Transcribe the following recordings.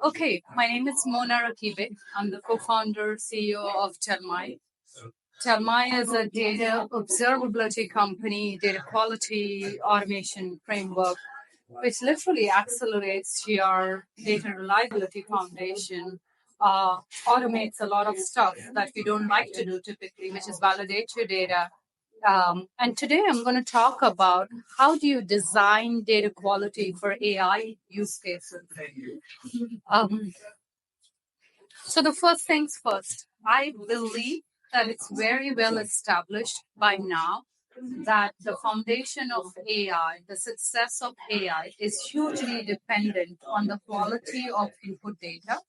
Okay, my name is Mona Rakibe. I'm the co-founder, CEO of Telmai. Telmai is a data observability company, data quality automation framework, which literally accelerates your data reliability foundation, automates a lot of stuff that we don't like to do typically, which is validate your data. And today I'm going to talk about how do you design data quality for AI use cases. Um, so the first things first, I believe that it's very well established by now that the foundation of AI, the success of AI, is hugely dependent on the quality of input data,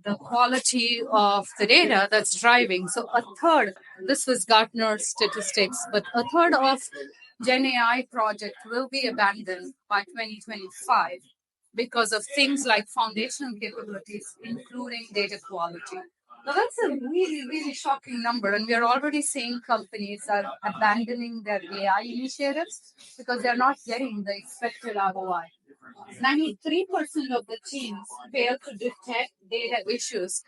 the quality of the data that's driving. So a third, this was Gartner statistics, but a third of Gen AI project will be abandoned by 2025 because of things like foundational capabilities, including data quality. Now that's a really, really shocking number, and we are already seeing companies are abandoning their AI initiatives because they're not getting the expected ROI. 93% of the teams fail to detect data issues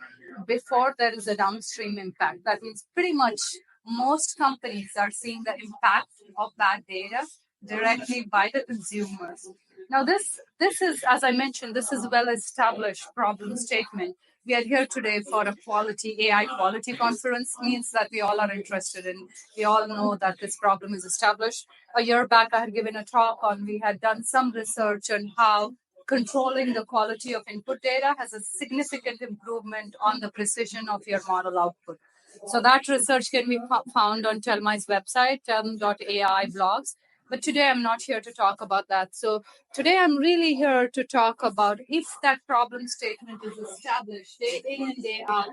before there is a downstream impact. That means pretty much most companies are seeing the impact of that data directly by the consumers. Now, this is, as I mentioned, this is well established problem statement. We are here today for a quality AI quality conference. Means that we all are interested in. We all know that this problem is established. A year back, I had given a talk on. We had done some research on how controlling the quality of input data has a significant improvement on the precision of your model output. So that research can be found on Telmai's website, telm.ai blogs. But today I'm not here to talk about that. So today I'm really here to talk about if that problem statement is established day in and day out,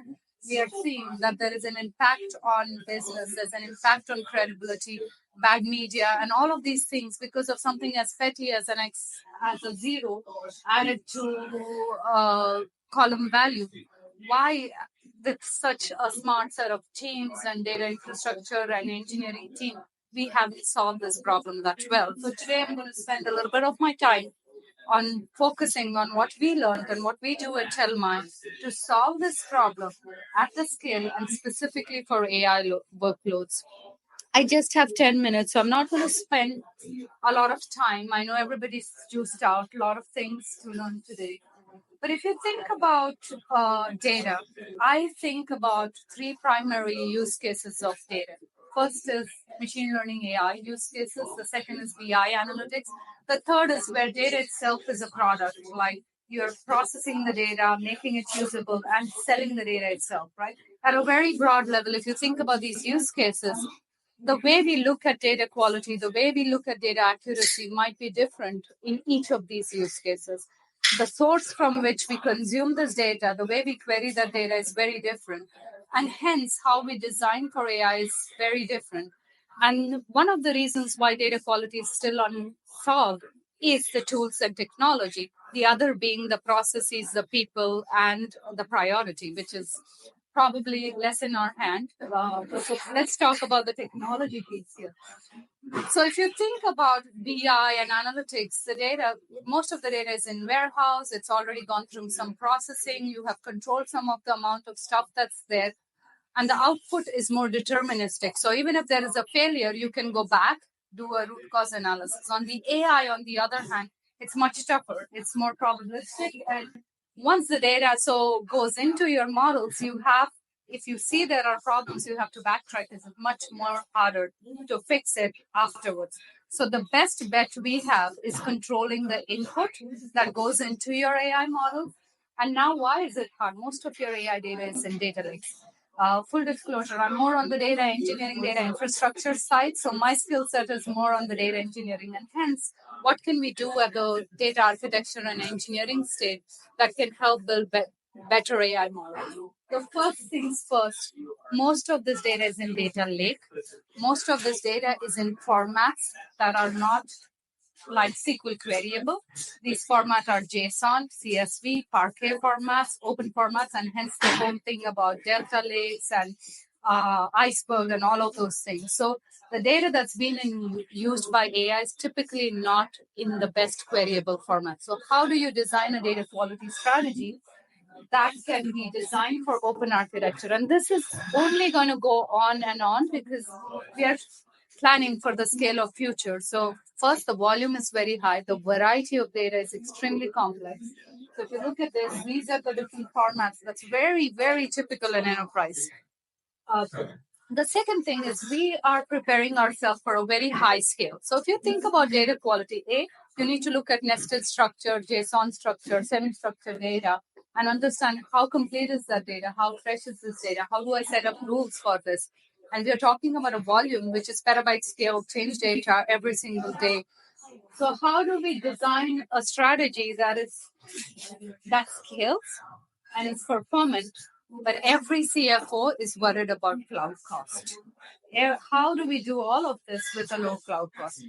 we are seeing that there is an impact on business, there's an impact on credibility, bad media, and all of these things because of something as petty as an X as a zero added to column value. Why with such a smart set of teams and data infrastructure and engineering team, we haven't solved this problem that well. So today I'm going to spend a little bit of my time on focusing on what we learned and what we do at Telmai to solve this problem at the scale and specifically for AI workloads. I just have 10 minutes, so I'm not going to spend a lot of time. I know everybody's juiced out, a lot of things to learn today. But if you think about data, I think about three primary use cases of data. First is machine learning AI use cases. The second is BI analytics. The third is where data itself is a product, like you're processing the data, making it usable, and selling the data itself, right? At a very broad level, if you think about these use cases, the way we look at data quality, the way we look at data accuracy might be different in each of these use cases. The source from which we consume this data, the way we query that data is very different. And hence, how we design for AI is very different. And one of the reasons why data quality is still unsolved is the tools and technology. The other being the processes, the people, and the priority, which is probably less in our hand. So let's talk about the technology piece here. So if you think about BI and analytics, the data, most of the data is in warehouse. It's already gone through some processing. You have controlled some of the amount of stuff that's there. And the output is more deterministic. So even if there is a failure, you can go back, do a root cause analysis. On the AI, on the other hand, it's much tougher. It's more probabilistic. And once the data so goes into your models, you have, if you see there are problems, you have to backtrack. It's much more harder to fix it afterwards. So the best bet we have is controlling the input that goes into your AI model. And now, why is it hard? Most of your AI data is in data lakes. Full disclosure, I'm more on the data engineering, data infrastructure side. So my skill set is more on the data engineering. And hence, what can we do at the data architecture and engineering stage that can help build better AI models? The first things first, most of this data is in data lake. Most of this data is in formats that are not like SQL queryable. These formats are JSON, CSV, Parquet formats, open formats, and hence the whole thing about Delta lakes and iceberg, and all of those things. So the data that's been used by AI is typically not in the best queryable format. So how do you design a data quality strategy that can be designed for open architecture? And this is only going to go on and on because we are planning for the scale of future. So first, the volume is very high. The variety of data is extremely complex. So if you look at this, these are the different formats. That's very, very typical in enterprise. Uh, the second thing is we are preparing ourselves for a very high scale. So if you think about data quality, you need to look at nested structure, JSON structure, semi-structured data, and understand how complete is that data, how fresh is this data, how do I set up rules for this. And we are talking about a volume which is petabyte scale, change data every single day. So how do we design a strategy that scales and is performant, but every CFO is worried about cloud cost? How do we do all of this with a low cloud cost?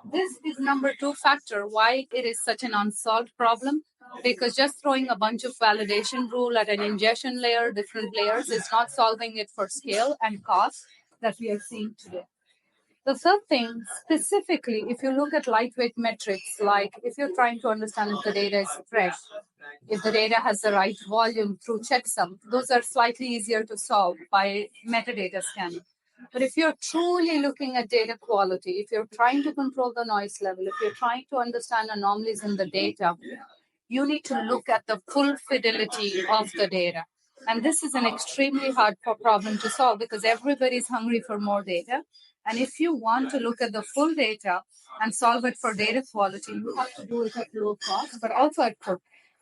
This is number two factor why it is such an unsolved problem, because just throwing a bunch of validation rule at an ingestion layer, different layers, is not solving it for scale and cost that we are seeing today. The third thing, specifically, if you look at lightweight metrics, like if you're trying to understand if the data is fresh, if the data has the right volume through checksum, those are slightly easier to solve by metadata scanning. But if you're truly looking at data quality, if you're trying to control the noise level, if you're trying to understand anomalies in the data, you need to look at the full fidelity of the data. And this is an extremely hard problem to solve because everybody's hungry for more data. And if you want to look at the full data and solve it for data quality, you have to do it at low cost, but also at full.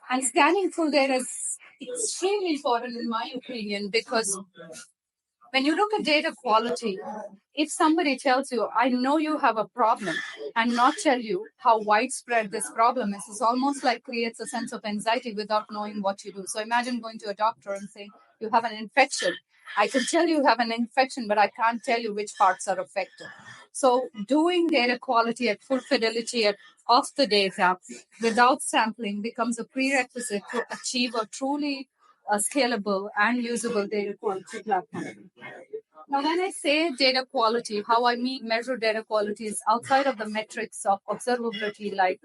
And scanning full data is extremely important, in my opinion, because when you look at data quality, if somebody tells you, I know you have a problem, and not tell you how widespread this problem is, it's almost like creates a sense of anxiety without knowing what you do. So imagine going to a doctor and saying, you have an infection. I can tell you have an infection, but I can't tell you which parts are affected. So doing data quality at full fidelity of the data without sampling becomes a prerequisite to achieve a truly scalable and usable data quality platform. Now, when I say data quality, how I measure data quality is outside of the metrics of observability like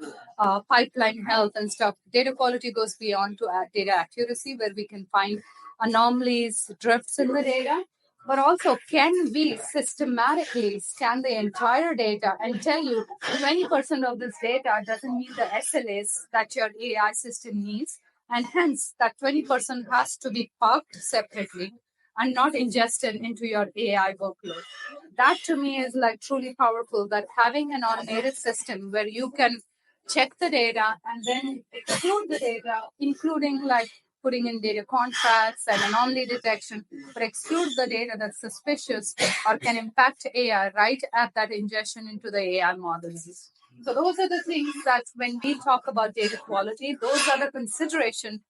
pipeline health and stuff. Data quality goes beyond to data accuracy, where we can find anomalies, drifts in the data. But also, can we systematically scan the entire data and tell you 20% of this data doesn't meet the SLAs that your AI system needs? And hence, that 20% has to be parked separately and not ingested into your AI workload. That to me is like truly powerful, that having an automated system where you can check the data and then exclude the data, including like putting in data contracts and anomaly detection, but exclude the data that's suspicious or can impact AI right at that ingestion into the AI models. So those are the things that when we talk about data quality, those are the considerations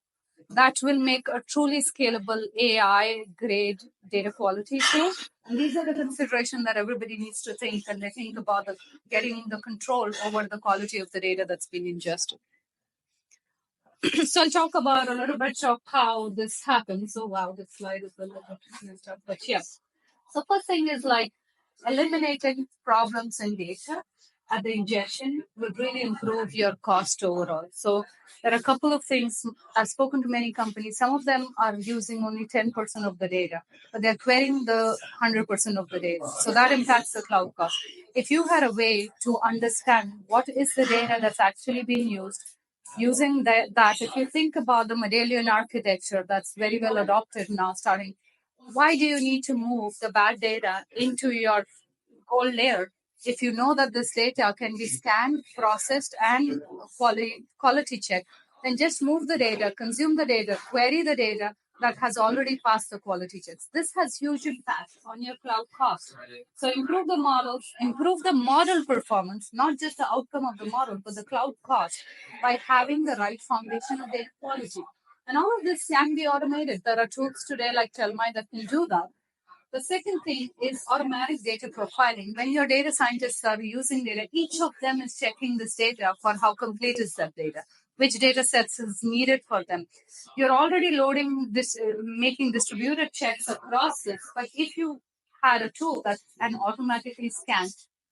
that will make a truly scalable AI grade data quality tool. And these are the considerations that everybody needs to think and they think about getting the control over the quality of the data that's been ingested. So I'll talk about a little bit of how this happens. So wow, this slide is a little bit messed up, but yes. So first thing is like eliminating problems in data at the ingestion will really improve your cost overall. So there are a couple of things. I've spoken to many companies. Some of them are using only 10% of the data, but they're querying the 100% of the data. So that impacts the cloud cost. If you had a way to understand what is the data that's actually being used, using that, if you think about the Medallion architecture that's very well adopted now, starting, why do you need to move the bad data into your gold layer if you know that this data can be scanned, processed, and quality checked? Then just move the data, consume the data, query the data that has already passed the quality checks. This has huge impact on your cloud cost. So improve the models, improve the model performance, not just the outcome of the model, but the cloud cost by having the right foundation of data quality. And all of this can be automated. There are tools today like Telmai that can do that. The second thing is automatic data profiling. When your data scientists are using data, each of them is checking this data for how complete is that data. which data sets is needed for them. You're already loading this, making distributed checks across this. But if you had a tool that can automatically scan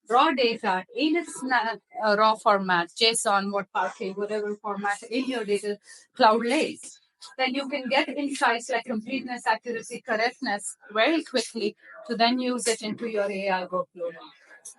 raw data in its raw format, JSON, what Parquet, whatever format in your data cloud lakes, then you can get insights like completeness, accuracy, correctness very quickly to then use it into your AI workload.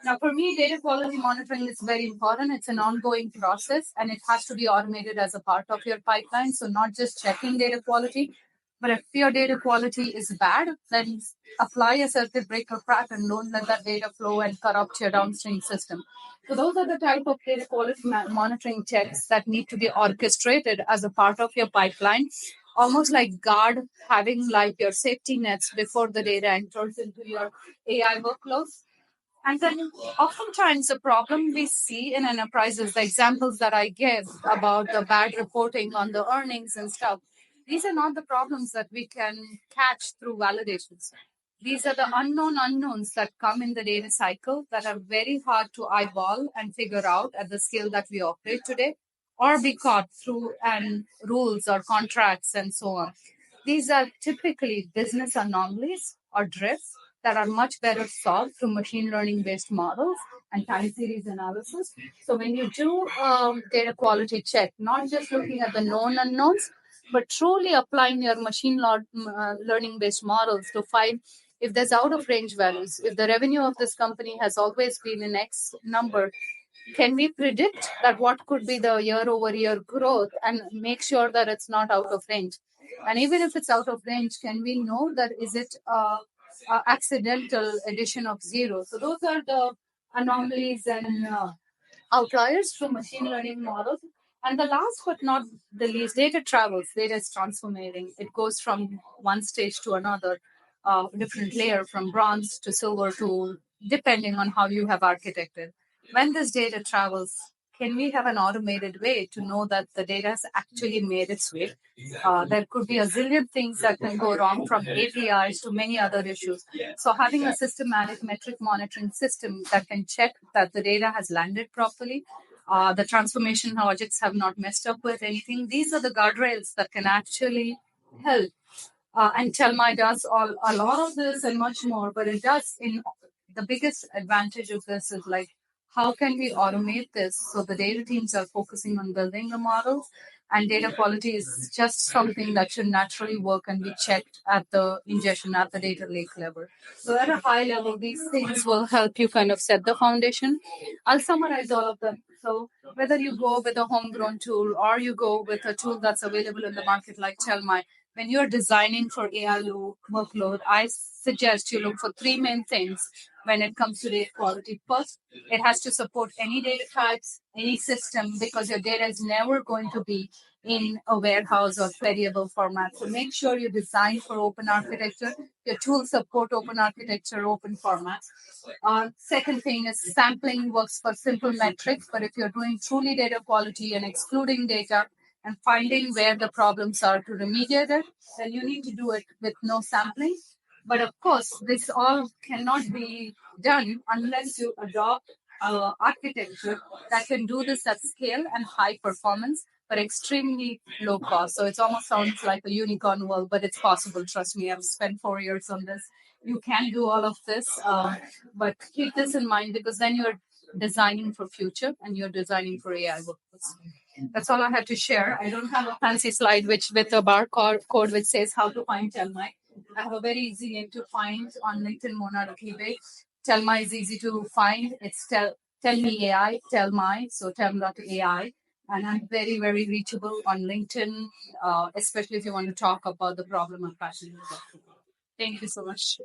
Now, for me, data quality monitoring is very important. It's an ongoing process and it has to be automated as a part of your pipeline. So, not just checking data quality, but if your data quality is bad, then apply a circuit breaker crack and don't let that data flow and corrupt your downstream system. So, those are the type of data quality monitoring checks that need to be orchestrated as a part of your pipeline, almost like guard having like your safety nets before the data enters into your AI workloads. And then oftentimes the problem we see in enterprises, the examples that I give about the bad reporting on the earnings and stuff, these are not the problems that we can catch through validations. These are the unknown unknowns that come in the data cycle that are very hard to eyeball and figure out at the scale that we operate today, or be caught through and rules or contracts and so on. These are typically business anomalies or drifts that are much better solved through machine learning based models and time series analysis. So when you do data quality check, not just looking at the known unknowns, but truly applying your learning based models to find if there's out of range values, if the revenue of this company has always been in X number, can we predict that what could be the year over year growth and make sure that it's not out of range? And even if it's out of range, can we know that is it accidental addition of zero? So those are the anomalies and outliers from machine learning models. And the last but not the least, data travels, data is transforming. It goes from one stage to another, different layer from bronze to silver to depending on how you have architected. When this data travels, can we have an automated way to know that the data has actually made its way? There could be a zillion things that can go wrong from APIs to many other issues. So having a systematic metric monitoring system that can check that the data has landed properly, the transformation logics have not messed up with anything. These are the guardrails that can actually help. And Telmai does a lot of this and much more, but it does in the biggest advantage of this is like how can we automate this so the data teams are focusing on building the models and data quality is just something that should naturally work and be checked at the ingestion at the data lake level. So at a high level, these things will help you kind of set the foundation. I'll summarize all of them. So whether you go with a homegrown tool or you go with a tool that's available in the market like Telmai, when you're designing for AI workload, I suggest you look for three main things when it comes to data quality. First, it has to support any data types, any system, because your data is never going to be in a warehouse or queryable format. So make sure you design for open architecture. Your tools support open architecture, open formats. Second thing is sampling works for simple metrics, but if you're doing truly data quality and excluding data, and finding where the problems are to remediate it, then you need to do it with no sampling. But of course, this all cannot be done unless you adopt architecture that can do this at scale and high performance, but extremely low cost. So it almost sounds like a unicorn world, but it's possible. Trust me, I've spent 4 years on this. You can do all of this, but keep this in mind because then you're designing for future and you're designing for AI workforce. That's all I have to share. I don't have a fancy slide which with a barcode which says how to find Telmai. I have a very easy name to find on LinkedIn, Mona Rakibe. Telmai is easy to find. It's Tell Me AI, Telmai, so Telm.ai. And I'm very, very reachable on LinkedIn, especially if you want to talk about the problem I'm passionate about. Thank you so much.